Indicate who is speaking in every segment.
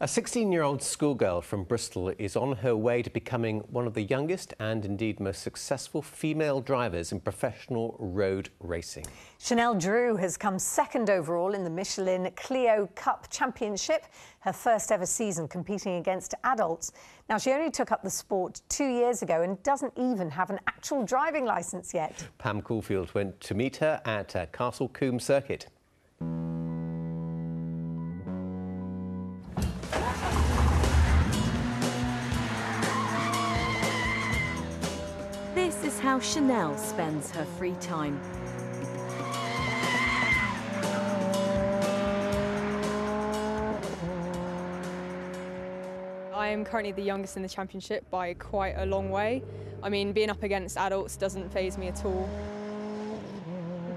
Speaker 1: A 16-year-old schoolgirl from Bristol is on her way to becoming one of the youngest and indeed most successful female drivers in professional road racing.
Speaker 2: Shanel Drewe has come second overall in the Michelin Clio Cup Championship, her first ever season competing against adults. Now, she only took up the sport 2 years ago and doesn't even have an actual driving licence yet.
Speaker 1: Pam Caulfield went to meet her at Castle Combe Circuit.
Speaker 3: This is how Shanel spends her free time.
Speaker 4: I am currently the youngest in the championship by quite a long way. I mean, being up against adults doesn't faze me at all.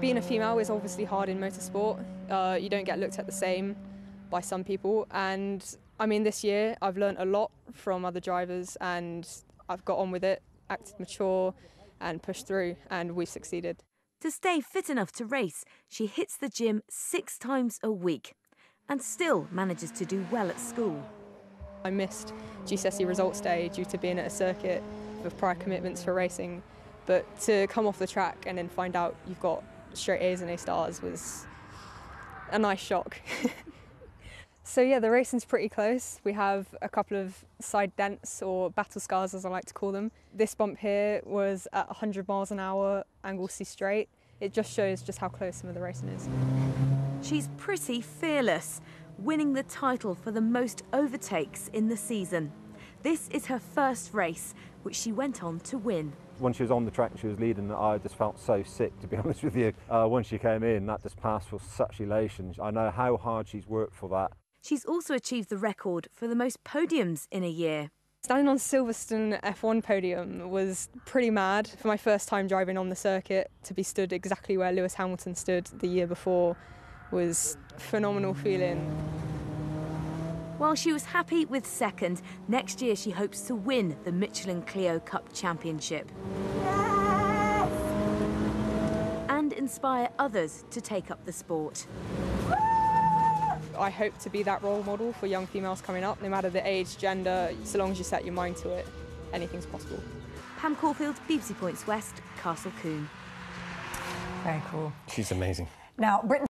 Speaker 4: Being a female is obviously hard in motorsport. You don't get looked at the same by some people. And I mean, this year I've learned a lot from other drivers and I've got on with it, acted mature and pushed through, and we've succeeded.
Speaker 3: To stay fit enough to race, she hits the gym 6 times a week and still manages to do well at school.
Speaker 4: I missed GCSE results day due to being at a circuit with prior commitments for racing, but to come off the track and then find out you've got straight A's and A stars was a nice shock. So yeah, the racing's pretty close. We have a couple of side dents, or battle scars as I like to call them. This bump here was at 100 miles an hour, angle C straight. It just shows just how close some of the racing is.
Speaker 3: She's pretty fearless, winning the title for the most overtakes in the season. This is her first race, which she went on to win.
Speaker 5: When she was on the track and she was leading, I just felt so sick, to be honest with you. When she came in, that just passed with such elation. I know how hard she's worked for that.
Speaker 3: She's also achieved the record for the most podiums in a year.
Speaker 4: Standing on Silverstone F1 podium was pretty mad. For my first time driving on the circuit, to be stood exactly where Lewis Hamilton stood the year before was a phenomenal feeling.
Speaker 3: While she was happy with second, next year she hopes to win the Michelin Clio Cup Championship. Yes! And inspire others to take up the sport.
Speaker 4: I hope to be that role model for young females coming up, no matter the age, gender, so long as you set your mind to it, anything's possible.
Speaker 3: Pam Caulfield, BBC Points West, Castle Combe.
Speaker 2: Very cool.
Speaker 1: She's amazing.
Speaker 2: Now, Britain